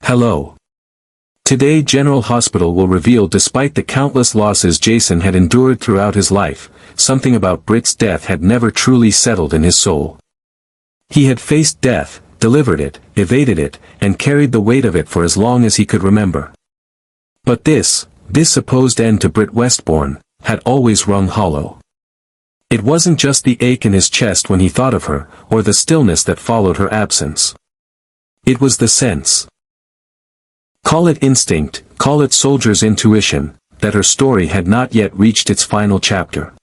Hello. Today General Hospital will reveal despite the countless losses Jason had endured throughout his life, something about Britt's death had never truly settled in his soul. He had faced death, delivered it, evaded it, and carried the weight of it for as long as he could remember. But this supposed end to Britt Westbourne, had always rung hollow. It wasn't just the ache in his chest when he thought of her, or the stillness that followed her absence. It was the sense. Call it instinct, call it soldier's intuition, that her story had not yet reached its final chapter.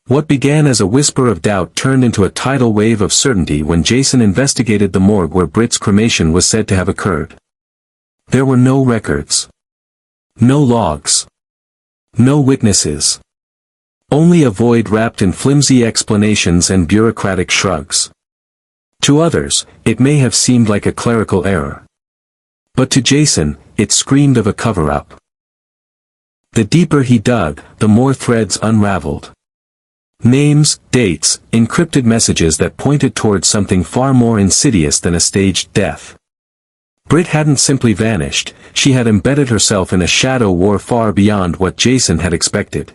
What began as a whisper of doubt turned into a tidal wave of certainty when Jason investigated the morgue where Britt's cremation was said to have occurred. There were no records. No logs. No witnesses. Only a void wrapped in flimsy explanations and bureaucratic shrugs. To others, it may have seemed like a clerical error. But to Jason, it screamed of a cover-up. The deeper he dug, the more threads unraveled. Names, dates, encrypted messages that pointed towards something far more insidious than a staged death. Britt hadn't simply vanished, she had embedded herself in a shadow war far beyond what Jason had expected.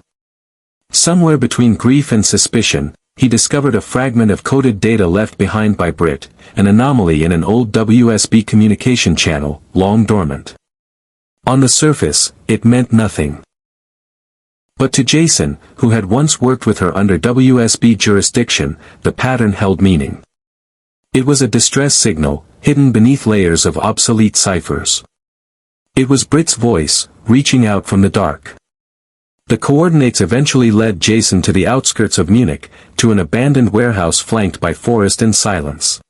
Somewhere between grief and suspicion, he discovered a fragment of coded data left behind by Britt, an anomaly in an old WSB communication channel, long dormant. On the surface, it meant nothing. But to Jason, who had once worked with her under WSB jurisdiction, the pattern held meaning. It was a distress signal, hidden beneath layers of obsolete ciphers. It was Britt's voice, reaching out from the dark. The coordinates eventually led Jason to the outskirts of Munich, to an abandoned warehouse flanked by forest and silence.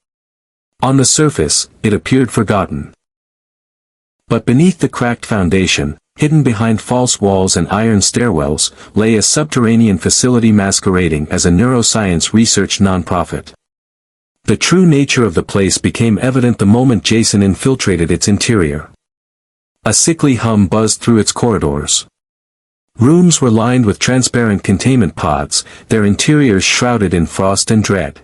On the surface, it appeared forgotten. But beneath the cracked foundation, hidden behind false walls and iron stairwells, lay a subterranean facility masquerading as a neuroscience research nonprofit. The true nature of the place became evident the moment Jason infiltrated its interior. A sickly hum buzzed through its corridors. Rooms were lined with transparent containment pods, their interiors shrouded in frost and dread.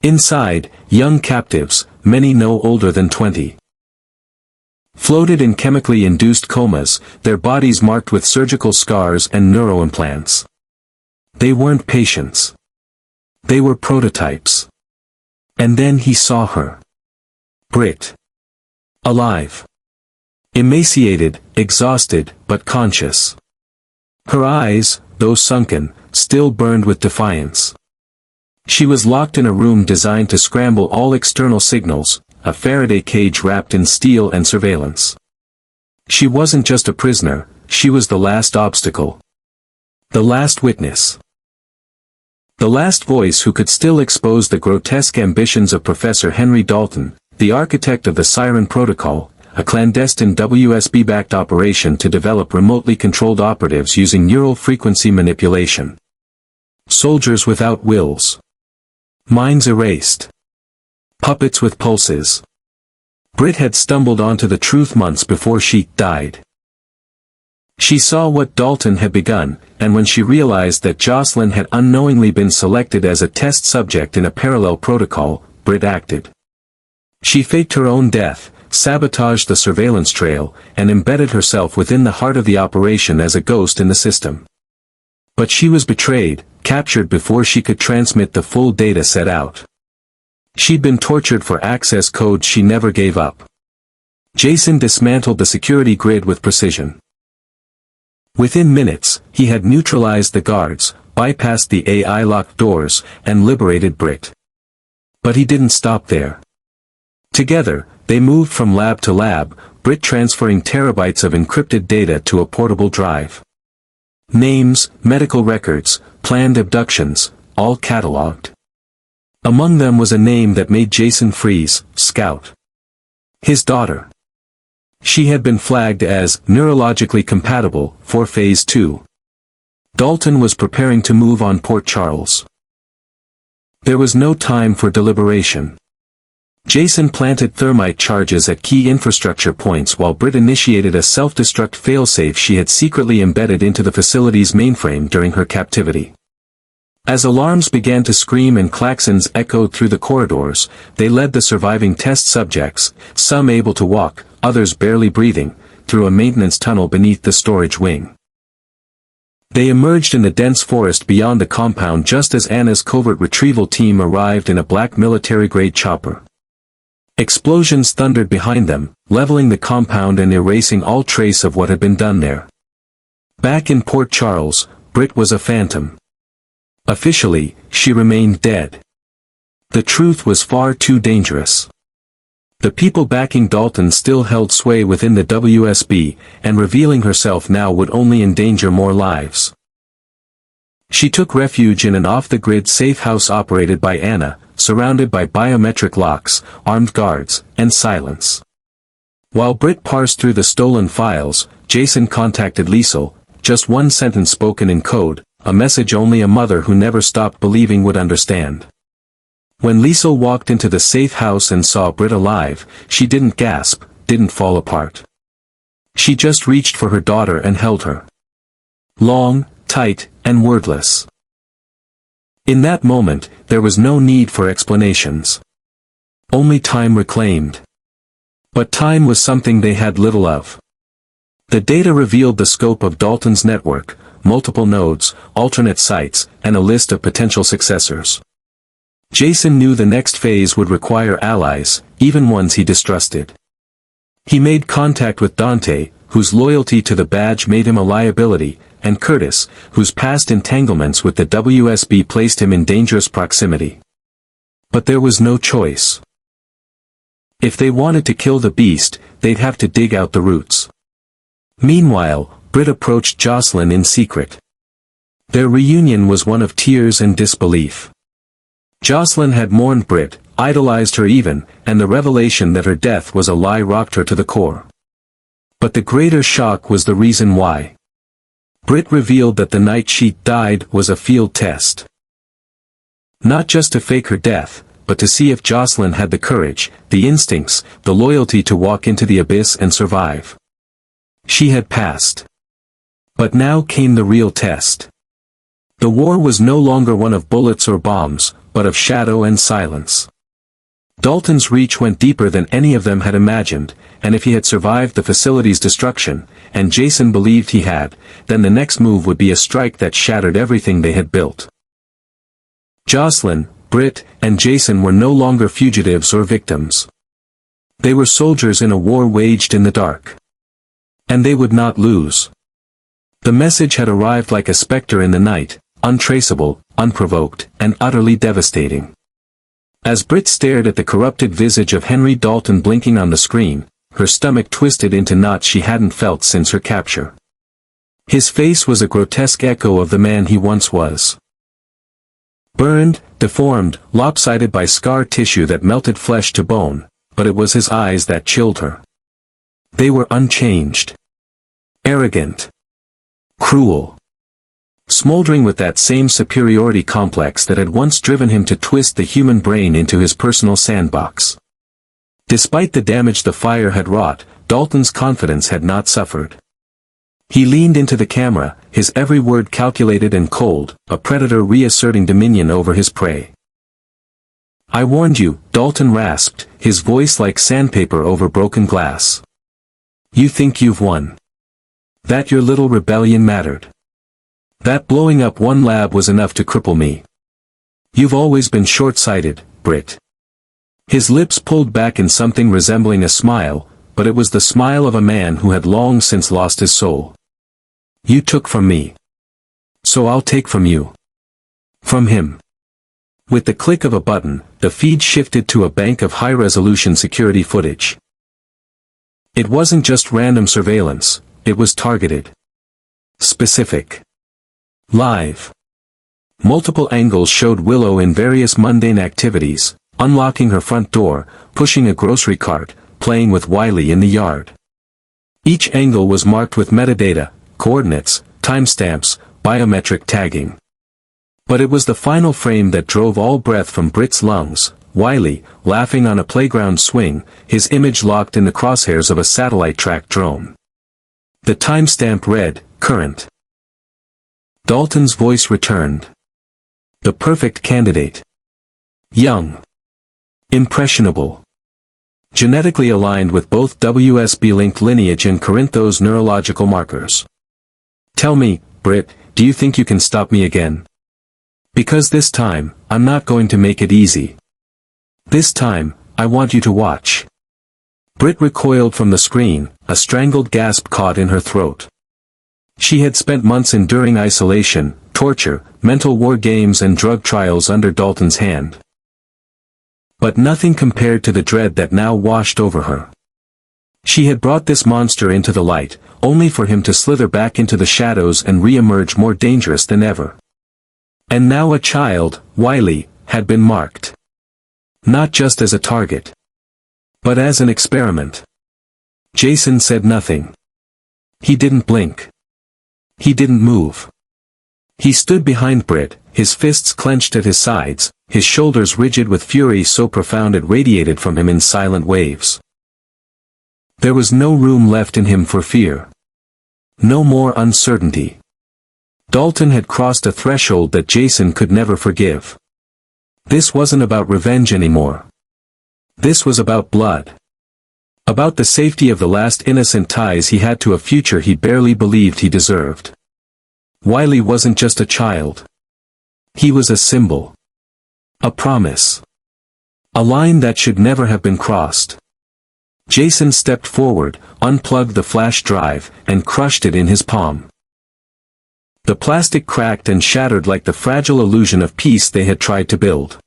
Inside, young captives, many no older than 20. Floated in chemically induced comas, their bodies marked with surgical scars and neuroimplants. They weren't patients. They were prototypes. And then he saw her. Britt. Alive. Emaciated, exhausted, but conscious. Her eyes, though sunken, still burned with defiance. She was locked in a room designed to scramble all external signals, a Faraday cage wrapped in steel and surveillance. She wasn't just a prisoner, she was the last obstacle. The last witness. The last voice who could still expose the grotesque ambitions of Professor Henry Dalton, the architect of the Siren Protocol, a clandestine WSB-backed operation to develop remotely controlled operatives using neural frequency manipulation. Soldiers without wills. Minds erased. Puppets with pulses. Britt had stumbled onto the truth months before she died. She saw what Dalton had begun, and when she realized that Jocelyn had unknowingly been selected as a test subject in a parallel protocol, Britt acted. She faked her own death, sabotaged the surveillance trail, and embedded herself within the heart of the operation as a ghost in the system. But she was betrayed, captured before she could transmit the full data set out. She'd been tortured for access codes she never gave up. Jason dismantled the security grid with precision. Within minutes, he had neutralized the guards, bypassed the AI-locked doors, and liberated Britt. But he didn't stop there. Together, they moved from lab to lab, Britt transferring terabytes of encrypted data to a portable drive. Names, medical records, planned abductions, all catalogued. Among them was a name that made Jason freeze, Scout. His daughter. She had been flagged as neurologically compatible for Phase 2. Dalton was preparing to move on Port Charles. There was no time for deliberation. Jason planted thermite charges at key infrastructure points while Britt initiated a self-destruct failsafe she had secretly embedded into the facility's mainframe during her captivity. As alarms began to scream and klaxons echoed through the corridors, they led the surviving test subjects, some able to walk, others barely breathing, through a maintenance tunnel beneath the storage wing. They emerged in the dense forest beyond the compound just as Anna's covert retrieval team arrived in a black military-grade chopper. Explosions thundered behind them, leveling the compound and erasing all trace of what had been done there. Back in Port Charles, Britt was a phantom. Officially, she remained dead. The truth was far too dangerous. The people backing Dalton still held sway within the WSB, and revealing herself now would only endanger more lives. She took refuge in an off-the-grid safe house operated by Anna, surrounded by biometric locks, armed guards, and silence. While Britt parsed through the stolen files, Jason contacted Liesel, just one sentence spoken in code, a message only a mother who never stopped believing would understand. When Liesel walked into the safe house and saw Britt alive, she didn't gasp, didn't fall apart. She just reached for her daughter and held her. Long, tight, and wordless. In that moment, there was no need for explanations. Only time reclaimed. But time was something they had little of. The data revealed the scope of Dalton's network, multiple nodes, alternate sites, and a list of potential successors. Jason knew the next phase would require allies, even ones he distrusted. He made contact with Dante, whose loyalty to the badge made him a liability, and Curtis, whose past entanglements with the WSB placed him in dangerous proximity. But there was no choice. If they wanted to kill the beast, they'd have to dig out the roots. Meanwhile, Britt approached Jocelyn in secret. Their reunion was one of tears and disbelief. Jocelyn had mourned Britt, idolized her even, and the revelation that her death was a lie rocked her to the core. But the greater shock was the reason why. Britt revealed that the night she died was a field test. Not just to fake her death, but to see if Jocelyn had the courage, the instincts, the loyalty to walk into the abyss and survive. She had passed. But now came the real test. The war was no longer one of bullets or bombs, but of shadow and silence. Dalton's reach went deeper than any of them had imagined, and if he had survived the facility's destruction, and Jason believed he had, then the next move would be a strike that shattered everything they had built. Jocelyn, Britt, and Jason were no longer fugitives or victims. They were soldiers in a war waged in the dark. And they would not lose. The message had arrived like a specter in the night, untraceable, unprovoked, and utterly devastating. As Britt stared at the corrupted visage of Henry Dalton blinking on the screen, her stomach twisted into knots she hadn't felt since her capture. His face was a grotesque echo of the man he once was. Burned, deformed, lopsided by scar tissue that melted flesh to bone, but it was his eyes that chilled her. They were unchanged. Arrogant. Cruel. Smoldering with that same superiority complex that had once driven him to twist the human brain into his personal sandbox. Despite the damage the fire had wrought, Dalton's confidence had not suffered. He leaned into the camera, his every word calculated and cold, a predator reasserting dominion over his prey. "I warned you," Dalton rasped, his voice like sandpaper over broken glass. "You think you've won. That your little rebellion mattered. That blowing up one lab was enough to cripple me. You've always been short-sighted, Britt." His lips pulled back in something resembling a smile, but it was the smile of a man who had long since lost his soul. "You took from me. So I'll take from you. From him." With the click of a button, the feed shifted to a bank of high-resolution security footage. It wasn't just random surveillance, it was targeted. Specific. Live. Multiple angles showed Willow in various mundane activities, unlocking her front door, pushing a grocery cart, playing with Wiley in the yard. Each angle was marked with metadata, coordinates, timestamps, biometric tagging. But it was the final frame that drove all breath from Britt's lungs, Wiley, laughing on a playground swing, his image locked in the crosshairs of a satellite-tracked drone. The timestamp read, "Current." Dalton's voice returned. The perfect candidate. Young. Impressionable. Genetically aligned with both WSB-linked lineage and Corinthos neurological markers. Tell me, Britt, do you think you can stop me again? Because this time, I'm not going to make it easy. This time, I want you to watch. Britt recoiled from the screen, a strangled gasp caught in her throat. She had spent months enduring isolation, torture, mental war games and drug trials under Dalton's hand. But nothing compared to the dread that now washed over her. She had brought this monster into the light, only for him to slither back into the shadows and re-emerge more dangerous than ever. And now a child, Wiley, had been marked. Not just as a target, but as an experiment. Jason said nothing. He didn't blink. He didn't move. He stood behind Britt, his fists clenched at his sides, his shoulders rigid with fury so profound it radiated from him in silent waves. There was no room left in him for fear. No more uncertainty. Dalton had crossed a threshold that Jason could never forgive. This wasn't about revenge anymore. This was about blood. About the safety of the last innocent ties he had to a future he barely believed he deserved. Wiley wasn't just a child. He was a symbol. A promise. A line that should never have been crossed. Jason stepped forward, unplugged the flash drive, and crushed it in his palm. The plastic cracked and shattered like the fragile illusion of peace they had tried to build.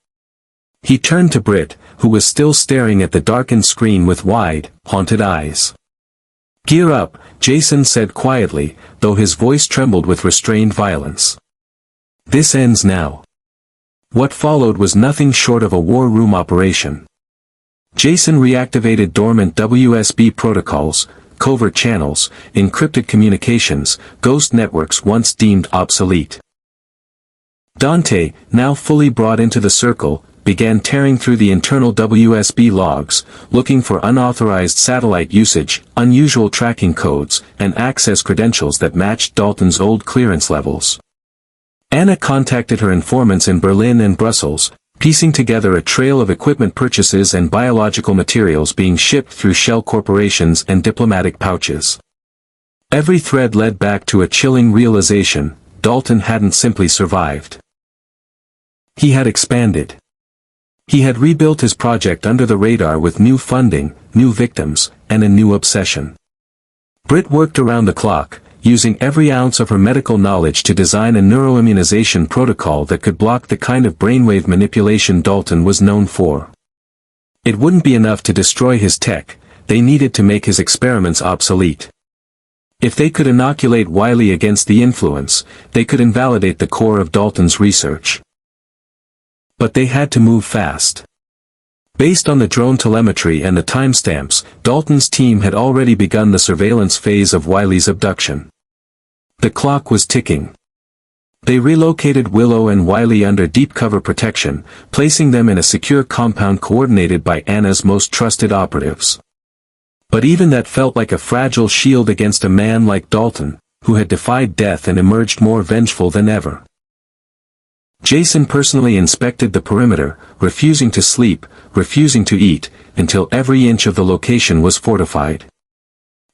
He turned to Britt, who was still staring at the darkened screen with wide, haunted eyes. "Gear up," Jason said quietly, though his voice trembled with restrained violence. "This ends now." What followed was nothing short of a war room operation. Jason reactivated dormant WSB protocols, covert channels, encrypted communications, ghost networks once deemed obsolete. Dante, now fully brought into the circle, began tearing through the internal WSB logs, looking for unauthorized satellite usage, unusual tracking codes, and access credentials that matched Dalton's old clearance levels. Anna contacted her informants in Berlin and Brussels, piecing together a trail of equipment purchases and biological materials being shipped through shell corporations and diplomatic pouches. Every thread led back to a chilling realization: Dalton hadn't simply survived. He had expanded. He had rebuilt his project under the radar with new funding, new victims, and a new obsession. Britt worked around the clock, using every ounce of her medical knowledge to design a neuroimmunization protocol that could block the kind of brainwave manipulation Dalton was known for. It wouldn't be enough to destroy his tech, they needed to make his experiments obsolete. If they could inoculate Wiley against the influence, they could invalidate the core of Dalton's research. But they had to move fast. Based on the drone telemetry and the timestamps, Dalton's team had already begun the surveillance phase of Wiley's abduction. The clock was ticking. They relocated Willow and Wiley under deep cover protection, placing them in a secure compound coordinated by Anna's most trusted operatives. But even that felt like a fragile shield against a man like Dalton, who had defied death and emerged more vengeful than ever. Jason personally inspected the perimeter, refusing to sleep, refusing to eat, until every inch of the location was fortified.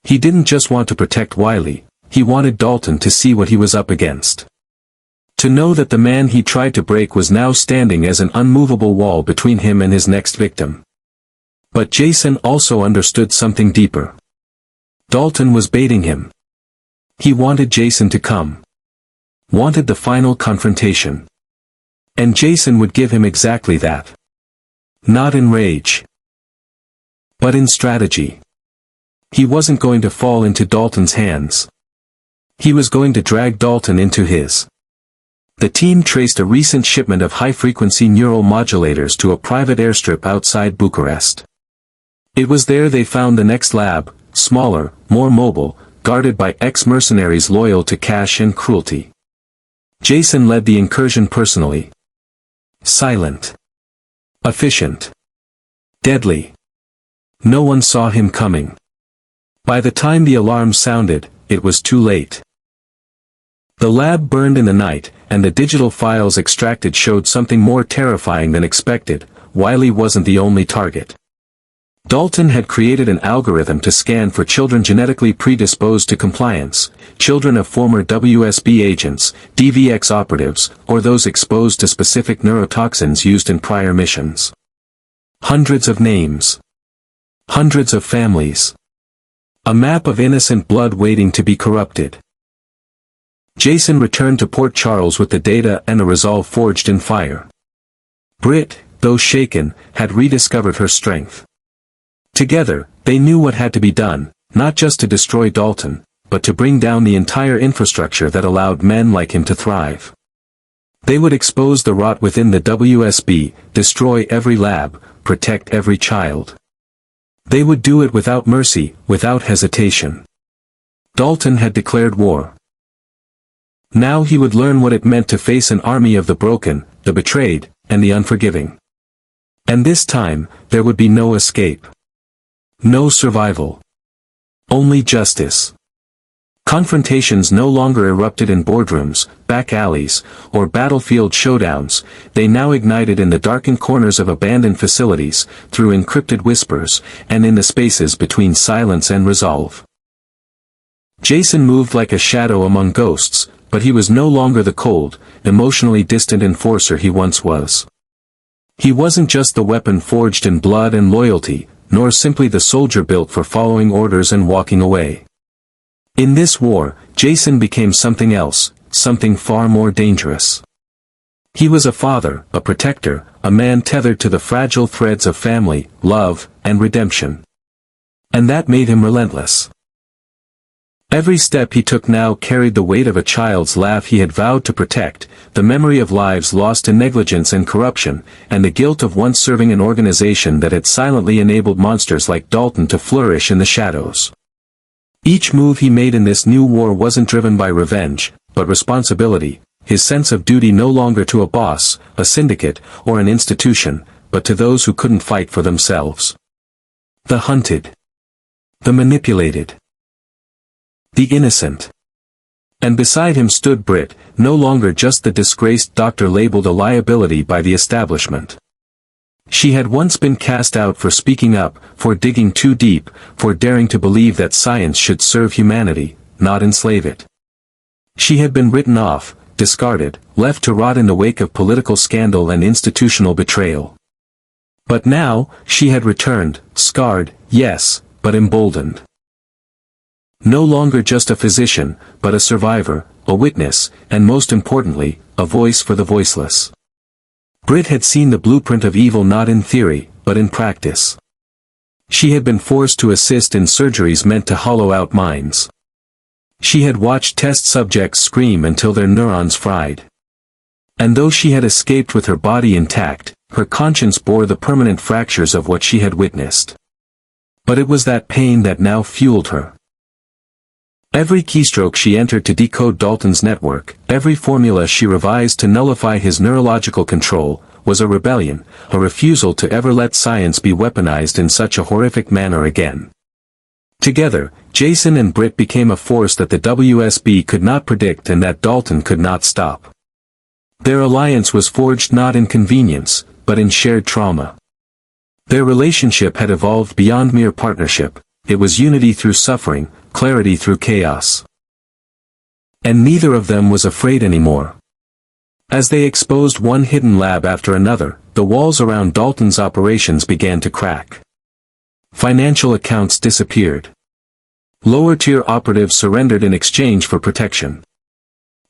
He didn't just want to protect Wiley, he wanted Dalton to see what he was up against. To know that the man he tried to break was now standing as an unmovable wall between him and his next victim. But Jason also understood something deeper. Dalton was baiting him. He wanted Jason to come. Wanted the final confrontation. And Jason would give him exactly that. Not in rage, but in strategy. He wasn't going to fall into Dalton's hands. He was going to drag Dalton into his. The team traced a recent shipment of high-frequency neural modulators to a private airstrip outside Bucharest. It was there they found the next lab, smaller, more mobile, guarded by ex-mercenaries loyal to cash and cruelty. Jason led the incursion personally. Silent. Efficient. Deadly. No one saw him coming. By the time the alarm sounded, it was too late. The lab burned in the night, and the digital files extracted showed something more terrifying than expected: Wiley wasn't the only target. Dalton had created an algorithm to scan for children genetically predisposed to compliance, children of former WSB agents, DVX operatives, or those exposed to specific neurotoxins used in prior missions. Hundreds of names. Hundreds of families. A map of innocent blood waiting to be corrupted. Jason returned to Port Charles with the data and a resolve forged in fire. Britt, though shaken, had rediscovered her strength. Together, they knew what had to be done, not just to destroy Dalton, but to bring down the entire infrastructure that allowed men like him to thrive. They would expose the rot within the WSB, destroy every lab, protect every child. They would do it without mercy, without hesitation. Dalton had declared war. Now he would learn what it meant to face an army of the broken, the betrayed, and the unforgiving. And this time, there would be no escape. No survival. Only justice. Confrontations no longer erupted in boardrooms, back alleys, or battlefield showdowns. They now ignited in the darkened corners of abandoned facilities, through encrypted whispers, and in the spaces between silence and resolve. Jason moved like a shadow among ghosts, but he was no longer the cold, emotionally distant enforcer he once was. He wasn't just the weapon forged in blood and loyalty, nor simply the soldier built for following orders and walking away. In this war, Jason became something else, something far more dangerous. He was a father, a protector, a man tethered to the fragile threads of family, love, and redemption. And that made him relentless. Every step he took now carried the weight of a child's life he had vowed to protect, the memory of lives lost to negligence and corruption, and the guilt of once serving an organization that had silently enabled monsters like Dalton to flourish in the shadows. Each move he made in this new war wasn't driven by revenge, but responsibility, his sense of duty no longer to a boss, a syndicate, or an institution, but to those who couldn't fight for themselves. The hunted. The manipulated. The innocent. And beside him stood Britt, no longer just the disgraced doctor labeled a liability by the establishment. She had once been cast out for speaking up, for digging too deep, for daring to believe that science should serve humanity, not enslave it. She had been written off, discarded, left to rot in the wake of political scandal and institutional betrayal. But now, she had returned, scarred, yes, but emboldened. No longer just a physician, but a survivor, a witness, and most importantly, a voice for the voiceless. Britt had seen the blueprint of evil not in theory, but in practice. She had been forced to assist in surgeries meant to hollow out minds. She had watched test subjects scream until their neurons fried. And though she had escaped with her body intact, her conscience bore the permanent fractures of what she had witnessed. But it was that pain that now fueled her. Every keystroke she entered to decode Dalton's network, every formula she revised to nullify his neurological control, was a rebellion, a refusal to ever let science be weaponized in such a horrific manner again. Together, Jason and Britt became a force that the WSB could not predict and that Dalton could not stop. Their alliance was forged not in convenience, but in shared trauma. Their relationship had evolved beyond mere partnership. It was unity through suffering, clarity through chaos. And neither of them was afraid anymore. As they exposed one hidden lab after another, the walls around Dalton's operations began to crack. Financial accounts disappeared. Lower-tier operatives surrendered in exchange for protection.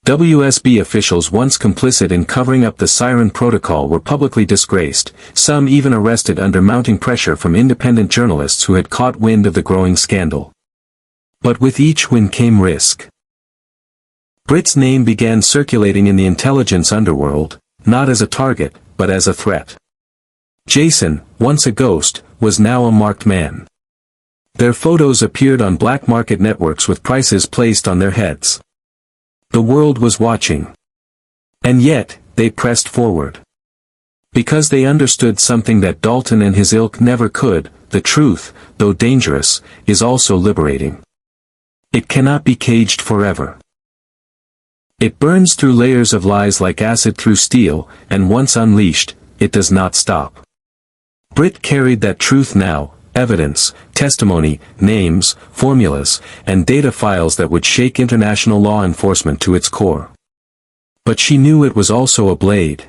WSB officials once complicit in covering up the Siren Protocol were publicly disgraced, some even arrested under mounting pressure from independent journalists who had caught wind of the growing scandal. But with each win came risk. Britt's name began circulating in the intelligence underworld, not as a target, but as a threat. Jason, once a ghost, was now a marked man. Their photos appeared on black market networks with prices placed on their heads. The world was watching. And yet, they pressed forward. Because they understood something that Dalton and his ilk never could, the truth, though dangerous, is also liberating. It cannot be caged forever. It burns through layers of lies like acid through steel, and once unleashed, it does not stop. Britt carried that truth now, evidence, testimony, names, formulas, and data files that would shake international law enforcement to its core. But she knew it was also a blade.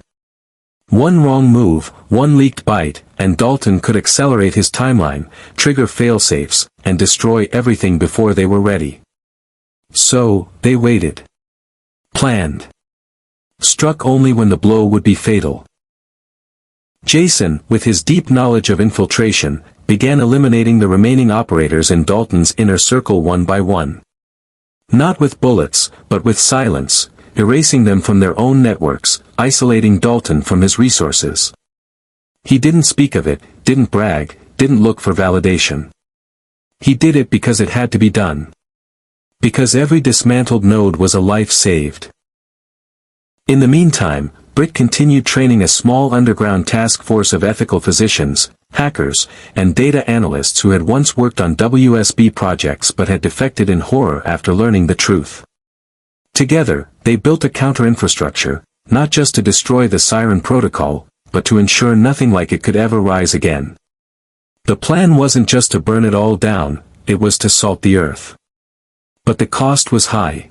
One wrong move, one leaked byte, and Dalton could accelerate his timeline, trigger failsafes, and destroy everything before they were ready. So, they waited. Planned. Struck only when the blow would be fatal. Jason, with his deep knowledge of infiltration, began eliminating the remaining operators in Dalton's inner circle one by one. Not with bullets, but with silence, erasing them from their own networks, isolating Dalton from his resources. He didn't speak of it, didn't brag, didn't look for validation. He did it because it had to be done. Because every dismantled node was a life saved. In the meantime, Britt continued training a small underground task force of ethical physicians, hackers, and data analysts who had once worked on WSB projects but had defected in horror after learning the truth. Together, they built a counter-infrastructure, not just to destroy the Siren Protocol, but to ensure nothing like it could ever rise again. The plan wasn't just to burn it all down, it was to salt the earth. But the cost was high.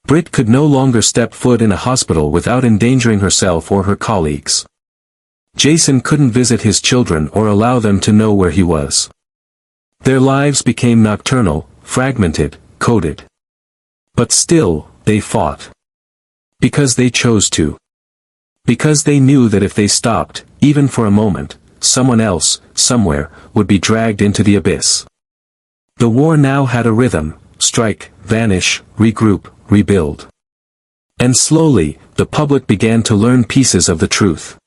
Britt could no longer step foot in a hospital without endangering herself or her colleagues. Jason couldn't visit his children or allow them to know where he was. Their lives became nocturnal, fragmented, coded. But still, they fought. Because they chose to. Because they knew that if they stopped, even for a moment, someone else, somewhere, would be dragged into the abyss. The war now had a rhythm: strike, vanish, regroup, rebuild. And slowly, the public began to learn pieces of the truth.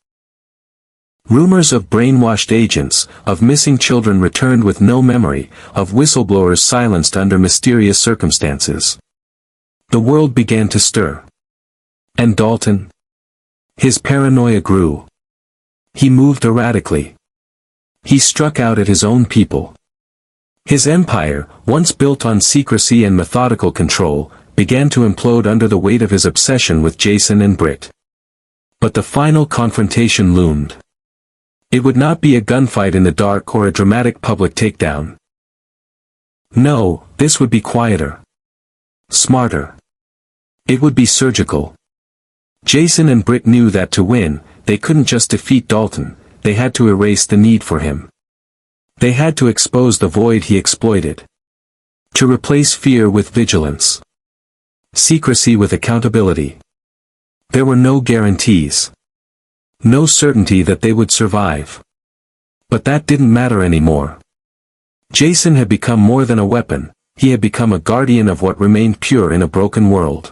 Rumors of brainwashed agents, of missing children returned with no memory, of whistleblowers silenced under mysterious circumstances. The world began to stir. And Dalton? His paranoia grew. He moved erratically. He struck out at his own people. His empire, once built on secrecy and methodical control, began to implode under the weight of his obsession with Jason and Britt. But the final confrontation loomed. It would not be a gunfight in the dark or a dramatic public takedown. No, this would be quieter. Smarter. It would be surgical. Jason and Britt knew that to win, they couldn't just defeat Dalton, they had to erase the need for him. They had to expose the void he exploited. To replace fear with vigilance. Secrecy with accountability. There were no guarantees. No certainty that they would survive. But that didn't matter anymore. Jason had become more than a weapon, he had become a guardian of what remained pure in a broken world.